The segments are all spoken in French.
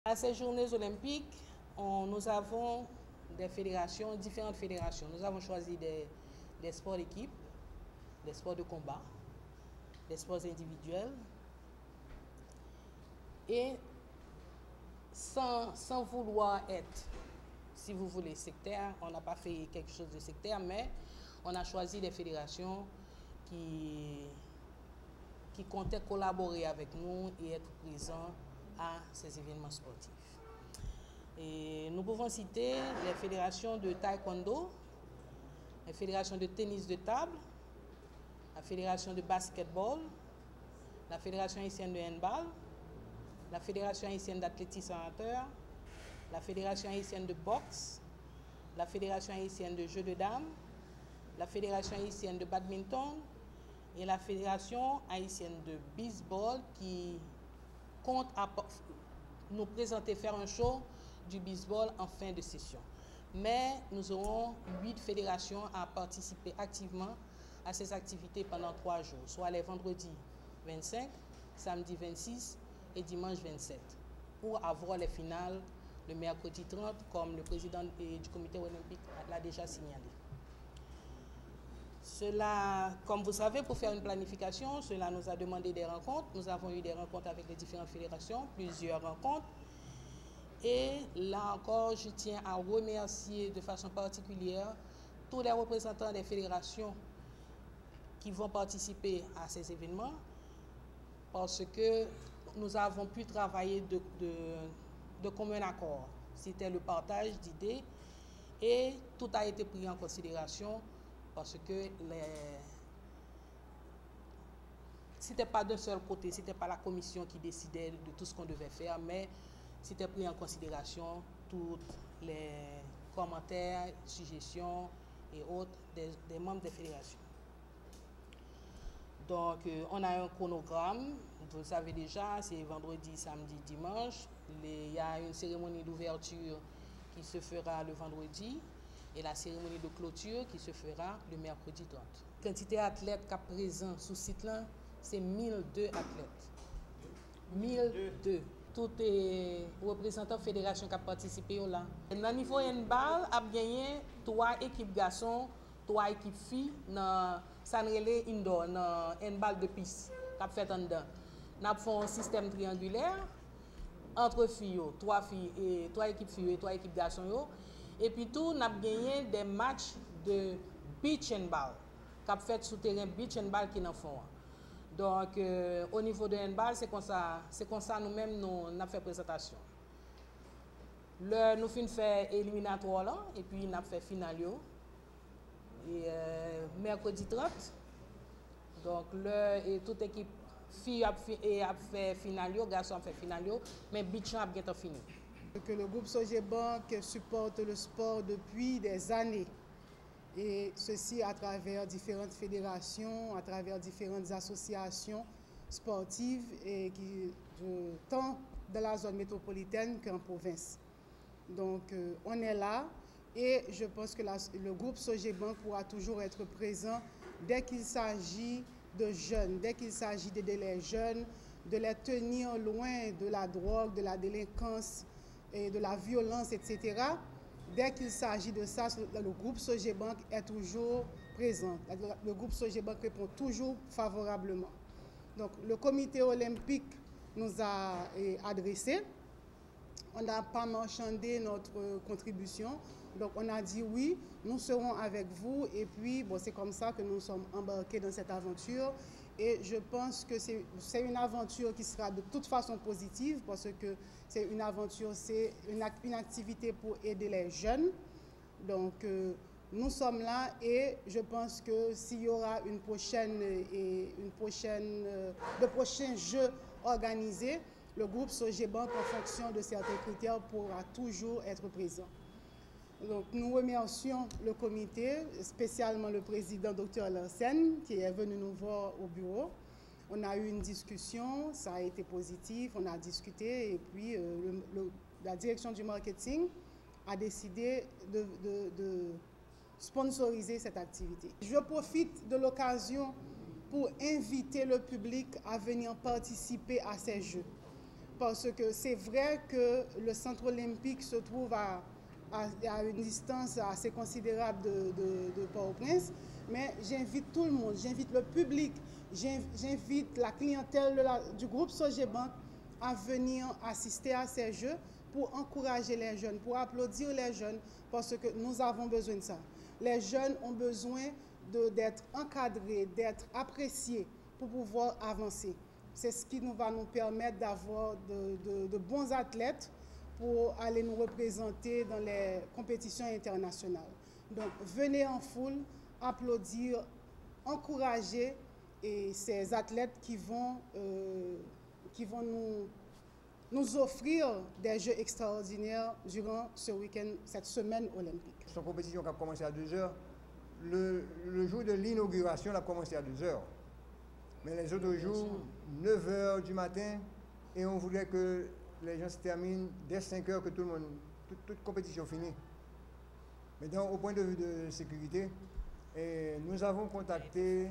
À ces Journées olympiques, nous avons des fédérations, différentes fédérations. Nous avons choisi des sports d'équipe, des sports de combat, des sports individuels. Et sans vouloir être, si vous voulez, sectaire, on n'a pas fait quelque chose de sectaire, mais on a choisi des fédérations qui comptaient collaborer avec nous et être présents à ces événements sportifs. Et nous pouvons citer les fédérations de taekwondo, les fédérations de tennis de table, la fédération de basketball, la fédération haïtienne de handball, la fédération haïtienne d'athlétisme amateur, la fédération haïtienne de boxe, la fédération haïtienne de jeux de dames, la fédération haïtienne de badminton et la fédération haïtienne de baseball qui compte nous présenter, faire un show du baseball en fin de session. Mais nous aurons 8 fédérations à participer activement à ces activités pendant 3 jours, soit les vendredis 25, samedi 26 et dimanche 27, pour avoir les finales le mercredi 30, comme le président du comité olympique l'a déjà signalé. Cela, comme vous savez, pour faire une planification, cela nous a demandé des rencontres. Nous avons eu des rencontres avec les différentes fédérations, plusieurs rencontres. Et là encore, je tiens à remercier de façon particulière tous les représentants des fédérations qui vont participer à ces événements, parce que nous avons pu travailler de commun accord. C'était le partage d'idées et tout a été pris en considération parce que c'était pas d'un seul côté, c'était pas la commission qui décidait de tout ce qu'on devait faire, mais c'était pris en considération tous les commentaires, suggestions et autres des membres des fédérations. Donc, on a un chronogramme, vous le savez déjà, c'est vendredi, samedi, dimanche. Il y a une cérémonie d'ouverture qui se fera le vendredi et la cérémonie de clôture qui se fera le mercredi 30. La quantité d'athlètes qui sont présents sur ce site-là, c'est 1002 athlètes. 1002. Tous les représentants de la fédération qui ont participé là. Dans le niveau handball, il a gagné 3 équipes garçons, 3 équipes filles dans Sanrele Indoor, dans handball de piste, qui a fait en dedans. Nous avons fait un système triangulaire entre filles, 3 équipes filles et 3 équipes garçons. Et puis tout, nous avons gagné des matchs de beach handball, qui a fait sous terrain beach handball qui en font. Donc, au niveau de handball, c'est comme ça nous-mêmes, nous avons fait présentation. Nous avons fait éliminatoire là, et puis nous avons fait finale. Et mercredi 30. Donc, et toute équipe fille a fait finale, garçon a fait finale, mais beach a bientôt fini. Que le groupe Sogebank supporte le sport depuis des années. Et ceci à travers différentes fédérations, à travers différentes associations sportives et tant dans la zone métropolitaine qu'en province. Donc on est là et je pense que le groupe Sogebank pourra toujours être présent dès qu'il s'agit de jeunes, dès qu'il s'agit d'aider les jeunes, de les tenir loin de la drogue, de la délinquance et de la violence, etc. Dès qu'il s'agit de ça, le groupe Sogebank est toujours présent. Le groupe Sogebank répond toujours favorablement. Donc, le comité olympique nous a adressé. On n'a pas marchandé notre contribution. Donc, on a dit oui, nous serons avec vous. Et puis, bon, c'est comme ça que nous sommes embarqués dans cette aventure. Et je pense que c'est une aventure qui sera de toute façon positive parce que c'est une aventure, c'est une activité pour aider les jeunes. Donc, nous sommes là et je pense que s'il y aura de prochains jeux organisés, le groupe Sogebank, en fonction de certains critères, pourra toujours être présent. Donc, nous remercions le comité, spécialement le président Dr Larsen, qui est venu nous voir au bureau. On a eu une discussion, ça a été positif, on a discuté et puis la direction du marketing a décidé de sponsoriser cette activité. Je profite de l'occasion pour inviter le public à venir participer à ces jeux. parce que c'est vrai que le centre olympique se trouve à une distance assez considérable de Port-au-Prince, mais j'invite tout le monde, j'invite le public, j'invite la clientèle du groupe Sogebank à venir assister à ces jeux pour encourager les jeunes, pour applaudir les jeunes, parce que nous avons besoin de ça. Les jeunes ont besoin d'être encadrés, d'être appréciés pour pouvoir avancer. C'est ce qui va nous permettre d'avoir de bons athlètes pour aller nous représenter dans les compétitions internationales. Donc, venez en foule, applaudir, encourager ces athlètes qui vont nous offrir des jeux extraordinaires durant ce week-end, cette semaine olympique. Son compétition qui a commencé à 2h, le jour de l'inauguration a commencé à 2h. Mais les autres jours, 9h du matin, et on voulait que les gens se terminent dès 5h, que tout le monde, toute compétition finie. Mais donc, au point de vue de sécurité, nous avons contacté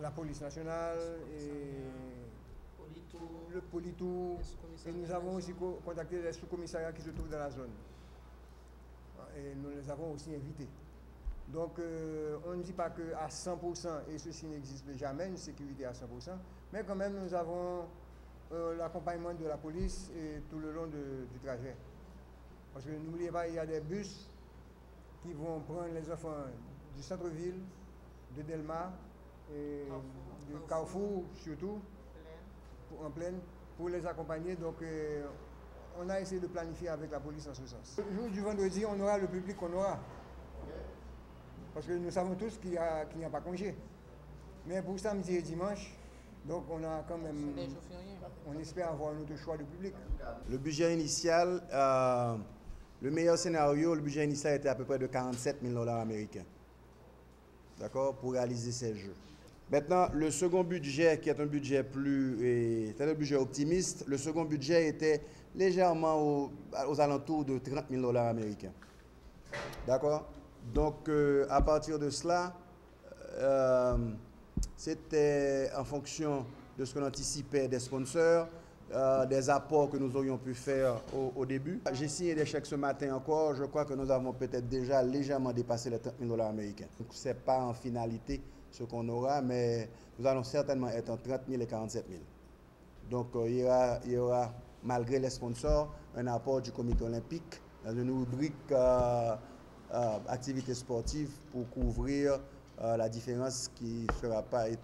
la police nationale et le Politou, et nous avons aussi contacté les sous-commissariats qui se trouvent dans la zone. Et nous les avons aussi invités. Donc, on ne dit pas qu'à 100%, et ceci n'existe jamais, une sécurité à 100%, mais quand même, nous avons l'accompagnement de la police et tout le long du trajet. Parce que n'oubliez pas, il y a des bus qui vont prendre les enfants du centre-ville, de Delma, et de Carrefour surtout, en pleine, pour les accompagner. Donc, on a essayé de planifier avec la police en ce sens. Le jour du vendredi, on aura le public qu'on aura. Parce que nous savons tous qu'il n'y a pas congé. Mais pour samedi et dimanche, donc on a quand même, on espère avoir un autre choix de public. Le budget initial, le meilleur scénario, le budget initial était à peu près de 47 000 $ américains. D'accord, pour réaliser ces jeux. Maintenant, le second budget, qui est un budget c'est un budget optimiste, le second budget était légèrement aux alentours de 30 000 $ américains. D'accord? Donc, à partir de cela, c'était en fonction de ce qu'on anticipait des sponsors, des apports que nous aurions pu faire au début. J'ai signé des chèques ce matin encore. Je crois que nous avons peut-être déjà légèrement dépassé les 30 000 $ américains. Donc, ce n'est pas en finalité ce qu'on aura, mais nous allons certainement être entre 30 000 et 47 000. Donc, il y aura, malgré les sponsors, un apport du comité olympique dans une rubrique activités sportives pour couvrir la différence qui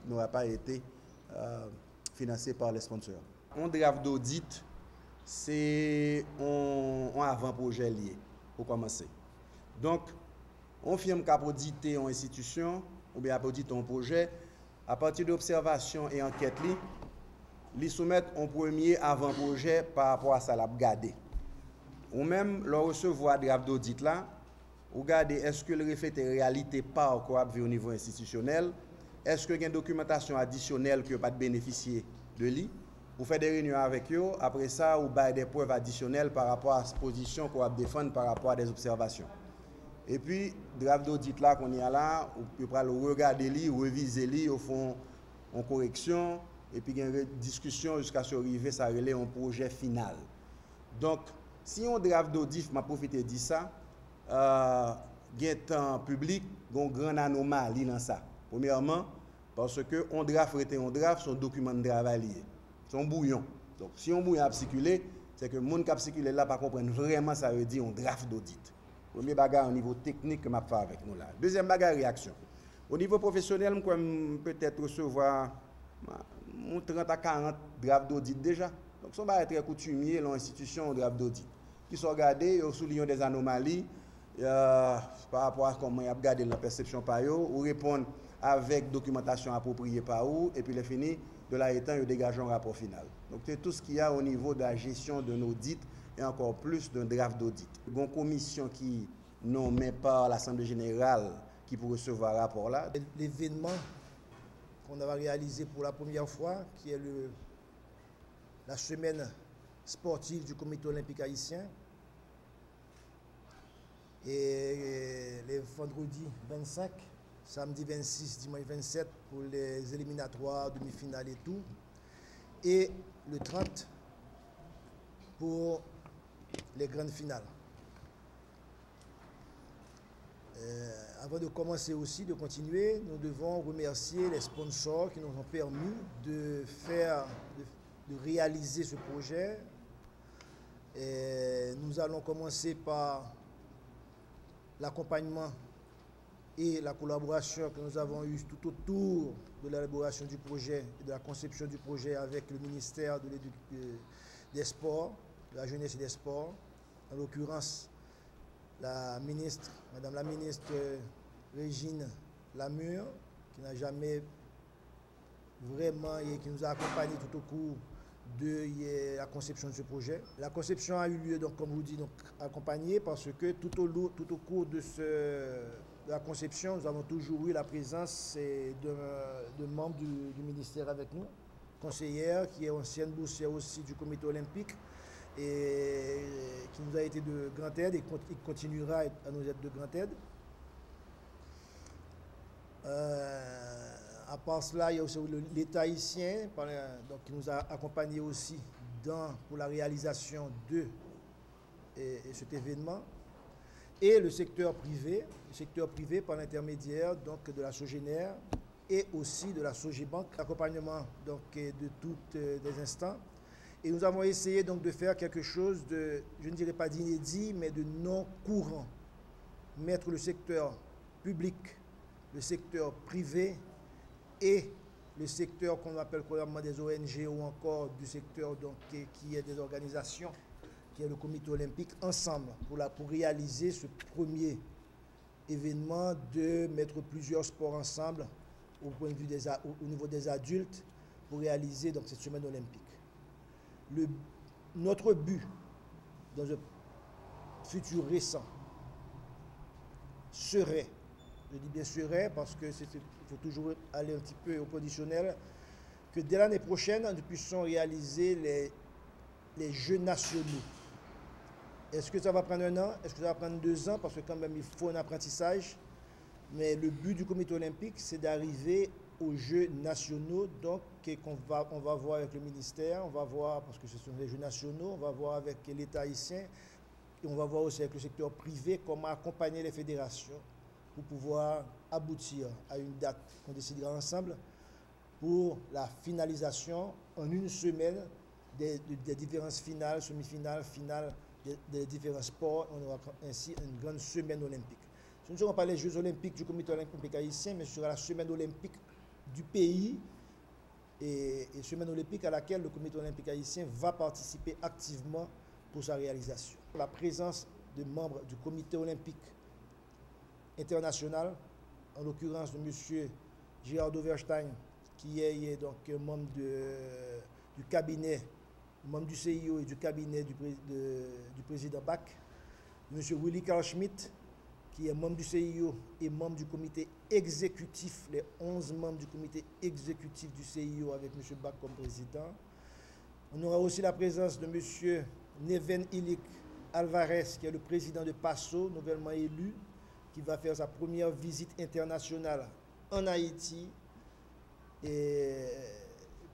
n'aura pas été financée par les sponsors. Un draft d'audit, c'est un avant-projet lié, pour commencer. Donc, on firme qu'à auditer une institution ou bien à auditer un projet, à partir d'observations et enquêtes, ils soumettent un premier avant-projet par rapport à ça, la garder. Ou même, leur recevoir draft d'audit là, ou regarder est-ce que le reflète la réalité par quoi au niveau institutionnel, est-ce qu'il y a une documentation additionnelle qui n'a pas bénéficié de lui. Vous faites des réunions avec eux, après ça, vous avez des preuves additionnelles par rapport à la position qu'on va défendre par rapport à des observations. Et puis, draft d'audit là qu'on y a là, vous pouvez le regarder, reviser, au fond, en correction, et puis il y a une discussion jusqu'à ce arriver, ça relève un projet final. Donc, si on draft d'audit, je profite de dire ça, il y a un public, il y a une grande anomalie dans ça. Premièrement, parce que on draft, son document de travail lié. Son bouillon. Donc, si on bouillon a circulé, c'est que le monde qui a circulé là, pas comprendre vraiment, ça veut dire un draft d'audit. Premier bagage au niveau technique que je fais avec nous là. Deuxième bagage, réaction. Au niveau professionnel, je peux peut-être recevoir 30 à 40 drafts d'audit déjà. Donc, ça va être très coutumier dans l'institution draft d'audit. Qui sont regardés, ils soulignent des anomalies par rapport à comment ils ont regardé la perception par eux, ou répondre avec documentation appropriée par eux, et puis les fini. De là étant, ils dégagent un rapport final. Donc, c'est tout ce qu'il y a au niveau de la gestion d'un audit et encore plus d'un draft d'audit. Il y a une commission qui nommée par l'Assemblée générale qui peut recevoir un rapport là. L'événement qu'on va réaliser pour la première fois, qui est la semaine sportive du comité olympique haïtien. Et les vendredis 25, samedi 26, dimanche 27 pour les éliminatoires, demi-finales et tout. et le 30 pour les grandes finales. Avant de commencer aussi, de continuer, nous devons remercier les sponsors qui nous ont permis de réaliser ce projet. Et nous allons commencer par l'accompagnement et la collaboration que nous avons eue tout autour de l'élaboration du projet et de la conception du projet avec le ministère des Sports, de la Jeunesse et des Sports, en l'occurrence la ministre, Madame la ministre Régine Lamure, qui n'a jamais vraiment et qui nous a accompagnés tout au cours de la conception de ce projet. La conception a eu lieu, donc, comme vous dites, accompagnée parce que tout au cours de la conception, nous avons toujours eu la présence de membres du ministère avec nous, conseillère qui est ancienne boursière aussi du comité olympique et qui nous a été de grande aide et qui continuera à nous être de grande aide. À part cela, il y a aussi l'État haïtien donc, qui nous a accompagnés aussi pour la réalisation de cet événement. Et le secteur privé par l'intermédiaire de la Sogénère et aussi de la Sogebank, accompagnement donc, de tous les instants. Et nous avons essayé donc de faire quelque chose de, je ne dirais pas d'inédit, mais de non courant. Mettre le secteur public, le secteur privé et le secteur qu'on appelle couramment des ONG ou encore du secteur donc, qui est des organisations, qui est le comité olympique, ensemble pour réaliser ce premier événement de mettre plusieurs sports ensemble au point de vue au niveau des adultes pour réaliser donc, cette semaine olympique. Notre but dans un futur récent serait, je dis bien serait parce qu'il faut toujours aller un petit peu au conditionnel, que dès l'année prochaine, nous puissions réaliser les Jeux nationaux. Est-ce que ça va prendre 1 an? Est-ce que ça va prendre 2 ans? Parce que quand même, il faut un apprentissage. Mais le but du comité olympique, c'est d'arriver aux Jeux nationaux, donc on va voir avec le ministère, on va voir, parce que ce sont les Jeux nationaux, on va voir avec l'État haïtien, et on va voir aussi avec le secteur privé comment accompagner les fédérations pour pouvoir aboutir à une date qu'on décidera ensemble pour la finalisation en 1 semaine des différentes finales, semi-finales, finales des différents sports. On aura ainsi une grande semaine olympique. Ce ne seront pas les Jeux olympiques du comité olympique haïtien, mais ce sera la semaine olympique du pays et semaine olympique à laquelle le comité olympique haïtien va participer activement pour sa réalisation. La présence de membres du comité olympique international, en l'occurrence de M. Gérard Overstein, qui est donc membre du cabinet, membre du CIO et du cabinet du président Bach, M. Willy Carl Schmitt, qui est membre du CIO et membre du comité exécutif, les 11 membres du comité exécutif du CIO avec M. Bach comme président. On aura aussi la présence de M. Neven Ilik Alvarez, qui est le président de PASO, nouvellement élu, qui va faire sa première visite internationale en Haïti. Et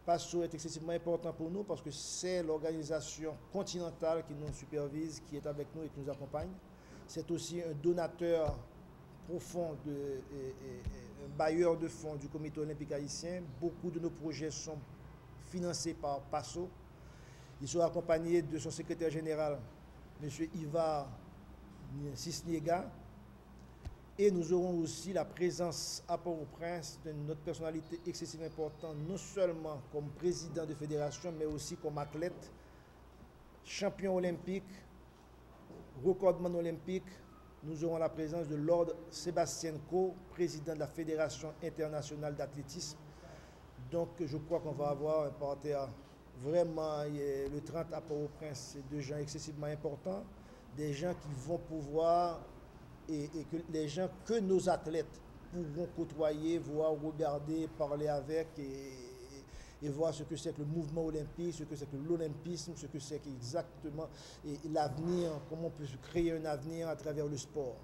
PASO est excessivement important pour nous parce que c'est l'organisation continentale qui nous supervise, qui est avec nous et qui nous accompagne. C'est aussi un donateur profond, un bailleur de fonds du comité olympique haïtien. Beaucoup de nos projets sont financés par PASO. Il sera accompagné de son secrétaire général, M. Ivar Cisniega. Et nous aurons aussi la présence à Port-au-Prince de notre personnalité excessivement importante, non seulement comme président de fédération, mais aussi comme athlète, champion olympique, recordman olympique. Nous aurons la présence de Lord Sébastien Coe, président de la Fédération internationale d'athlétisme. Donc je crois qu'on va avoir un parterre vraiment, le 30 à Port-au-Prince, c'est 2 gens excessivement importants, des gens qui vont pouvoir, et que les gens que nos athlètes pourront côtoyer, voir, regarder, parler avec et voir ce que c'est que le mouvement olympique, ce que c'est que l'olympisme, ce que c'est exactement l'avenir, comment on peut se créer un avenir à travers le sport.